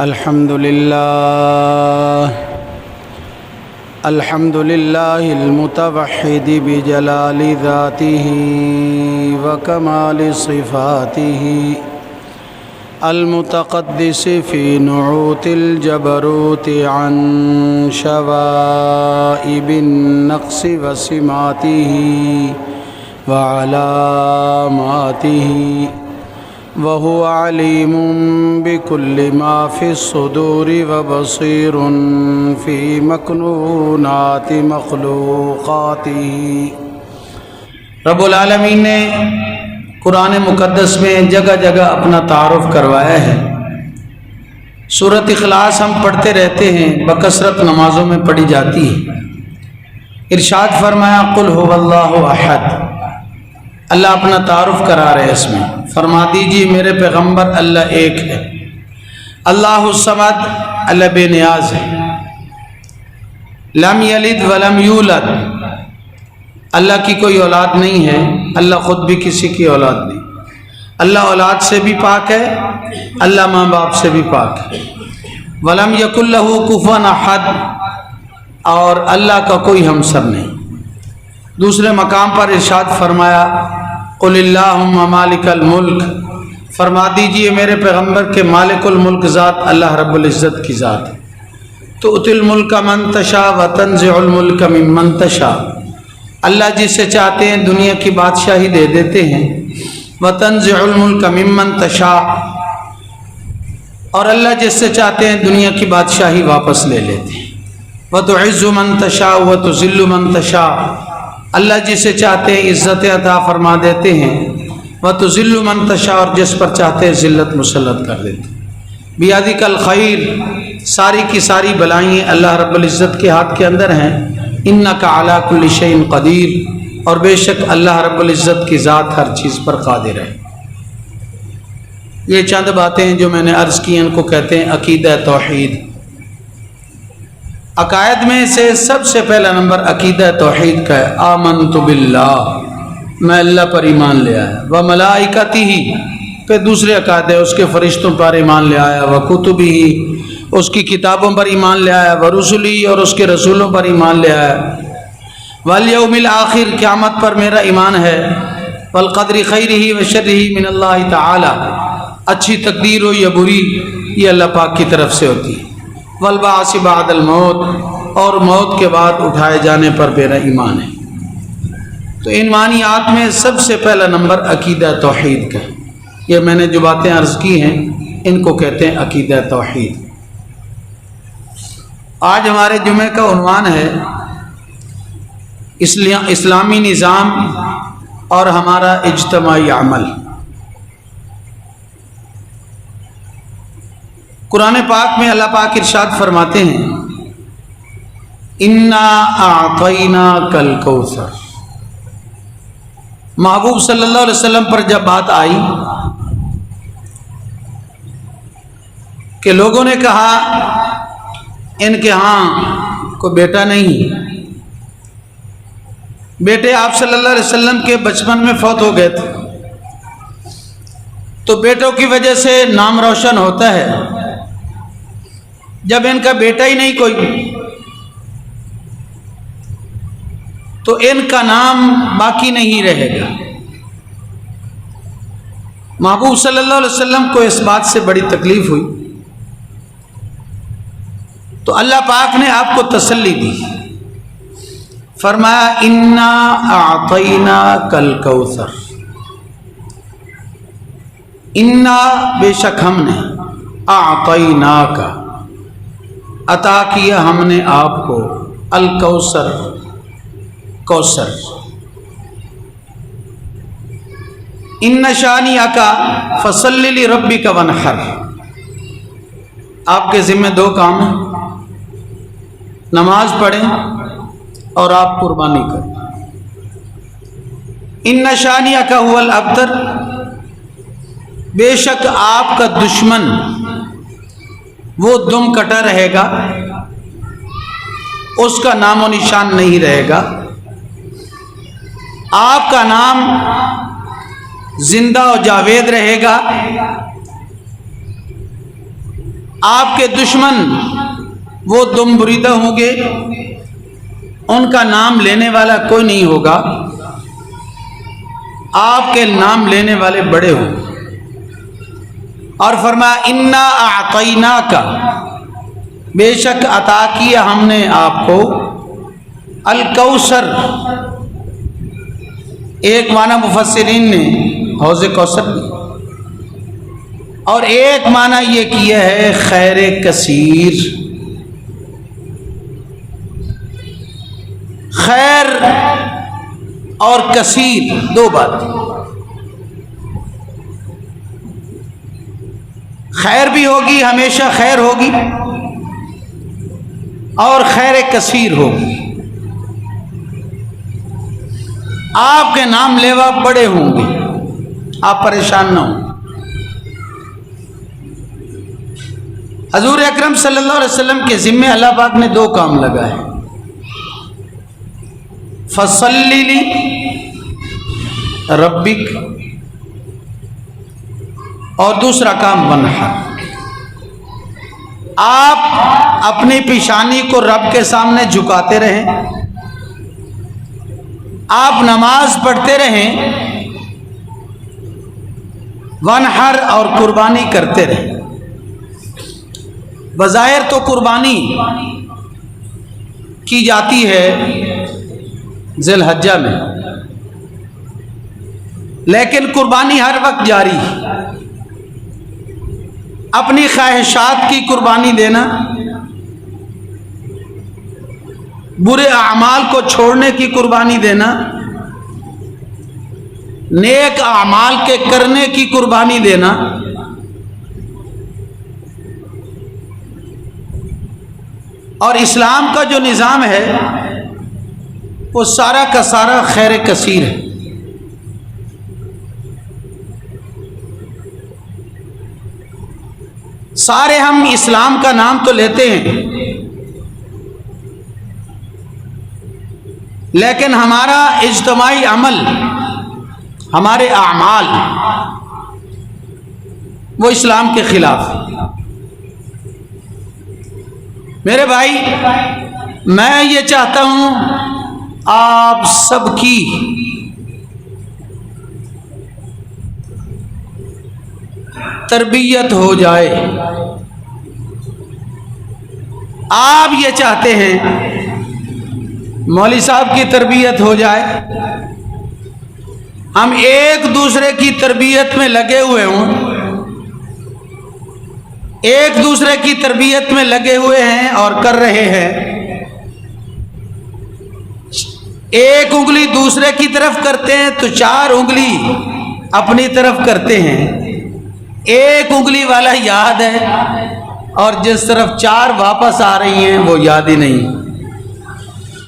الحمد لله المتوحد بجلال ذاته وكمال صفاته المتقدس في نعوت الجبروت عن شوائب النقص وسماته وعلاماته وهو عليم بكل ما في الصدور وبصير في مكنونات مخلوقاته۔ رب العالمین نے قرآن مقدس میں جگہ جگہ اپنا تعارف کروایا ہے۔ سورۃ اخلاص ہم پڑھتے رہتے ہیں، بکثرت نمازوں میں پڑھی جاتی ہے۔ ارشاد فرمایا قل هو اللہ احد، اللہ اپنا تعارف کرا رہے ہیں اس میں۔ فرما دیجیے میرے پیغمبر اللہ ایک ہے، اللہ الصمد، اللہ بے نیاز ہے، لم یلد ولم یولد، اللہ کی کوئی اولاد نہیں ہے، اللہ خود بھی کسی کی اولاد نہیں، اللہ اولاد سے بھی پاک ہے، اللہ ماں باپ سے بھی پاک ہے۔ ولم یکن لہ کفوا احد، اور اللہ کا کوئی ہمسر نہیں۔ دوسرے مقام پر ارشاد فرمایا قل اللہم مالک الملک، فرما دیجئے میرے پیغمبر کے مالک الملک ذات اللہ رب العزت کی ذات ہے۔ تؤتی الملک من تشاء وتنزع الملک ممن تشاء، اللہ جسے چاہتے ہیں دنیا کی بادشاہی دے دیتے ہیں، وتنزع الملک ممن تشاء، اور اللہ جس سے چاہتے ہیں دنیا کی بادشاہی واپس لے لیتے ہیں۔ وتعز من تشاء وتذل من تشاء، اللہ جسے چاہتے ہیں عزت عطا فرما دیتے ہیں، وتذل من تشاء، اور جس پر چاہتے ہیں ذلت مسلط کر دیتے ہیں۔ بیادک الخیر، ساری کی ساری بلائیں اللہ رب العزت کے ہاتھ کے اندر ہیں۔ انک علی کل شیء قدیر، اور بے شک اللہ رب العزت کی ذات ہر چیز پر قادر ہے۔ یہ چند باتیں جو میں نے عرض کی ان کو کہتے ہیں عقیدہ توحید۔ عقائد میں سے سب سے پہلا نمبر عقیدہ توحید کا ہے۔ آمنت باللہ، میں اللہ پر ایمان لے آیا، وملائکتہ، پھر دوسرے عقائد ہے اس کے فرشتوں پر ایمان لے آیا، وکتبہ، اس کی کتابوں پر ایمان لے آیا، ورسلہ، اور اس کے رسولوں پر ایمان لے آیا، والیوم الآخر، قیامت پر میرا ایمان ہے، والقدر خیرہ وشرہ من اللہ تعالی، اچھی تقدیر ہو یا بری یہ اللہ پاک کی طرف سے ہوتی ہے، والبعث بعد الموت، اور موت کے بعد اٹھائے جانے پر میرا ایمان ہے۔ تو ایمانیات میں سب سے پہلا نمبر عقیدہ توحید کا ہے۔ یہ میں نے جو باتیں عرض کی ہیں ان کو کہتے ہیں عقیدہ توحید۔ آج ہمارے جمعے کا عنوان ہے اسلامی نظام اور ہمارا اجتماعی عمل۔ قرآن پاک میں اللہ پاک ارشاد فرماتے ہیں انا اعطیناک الکوثر۔ محبوب صلی اللہ علیہ وسلم پر جب بات آئی کہ لوگوں نے کہا ان کے ہاں کوئی بیٹا نہیں، بیٹے آپ صلی اللہ علیہ وسلم کے بچپن میں فوت ہو گئے تھے، تو بیٹوں کی وجہ سے نام روشن ہوتا ہے، جب ان کا بیٹا ہی نہیں کوئی تو ان کا نام باقی نہیں رہے گا۔ محبوب صلی اللہ علیہ وسلم کو اس بات سے بڑی تکلیف ہوئی، تو اللہ پاک نے آپ کو تسلی دی، فرمایا انا اعطیناک الکوثر، انا بے شک ہم نے، اعطیناک عطا کیا ہم نے آپ کو، الکوثر کوثر، ان شانئک فصل لربک وانحر، آپ کے ذمہ دو کام ہیں، نماز پڑھیں اور آپ قربانی کریں۔ ان شانئک هو الابتر، بے شک آپ کا دشمن وہ دم کٹا رہے گا، اس کا نام و نشان نہیں رہے گا، آپ کا نام زندہ و جاوید رہے گا، آپ کے دشمن وہ دم بریدہ ہوں گے، ان کا نام لینے والا کوئی نہیں ہوگا، آپ کے نام لینے والے بڑے ہوں گے۔ اور فرمایا انا اعطیناک، بے شک عطا کیا ہم نے آپ کو الکوثر۔ ایک معنی مفسرین نے حوض کوثر دی، اور ایک معنی یہ کیا ہے خیر کثیر۔ خیر اور کثیر دو باتیں، خیر بھی ہوگی، ہمیشہ خیر ہوگی، اور خیر کثیر ہوگی۔ آپ کے نام لیوا بڑے ہوں گے، آپ پریشان نہ ہوں۔ حضور اکرم صلی اللہ علیہ وسلم کے ذمے اللہ پاک نے دو کام لگائے، فصلی لی ربک، اور دوسرا کام ونحر۔ آپ اپنی پیشانی کو رب کے سامنے جھکاتے رہیں، آپ نماز پڑھتے رہیں، ونحر اور قربانی کرتے رہیں۔ بظاہر تو قربانی کی جاتی ہے ذی الحجہ میں، لیکن قربانی ہر وقت جاری ہے۔ اپنی خواہشات کی قربانی دینا، برے اعمال کو چھوڑنے کی قربانی دینا، نیک اعمال کے کرنے کی قربانی دینا، اور اسلام کا جو نظام ہے وہ سارا کا سارا خیر کثیر ہے۔ سارے ہم اسلام کا نام تو لیتے ہیں، لیکن ہمارا اجتماعی عمل، ہمارے اعمال وہ اسلام کے خلاف ہے۔ میرے بھائی، میں یہ چاہتا ہوں آپ سب کی تربیت ہو جائے۔ آپ یہ چاہتے ہیں مولوی صاحب کی تربیت ہو جائے، ہم ایک دوسرے کی تربیت میں لگے ہوئے ہوں، ایک دوسرے کی تربیت میں لگے ہوئے ہیں اور کر رہے ہیں۔ ایک انگلی دوسرے کی طرف کرتے ہیں تو چار انگلی اپنی طرف کرتے ہیں، ایک انگلی والا یاد ہے اور جس طرف چار واپس آ رہی ہیں وہ یاد ہی نہیں۔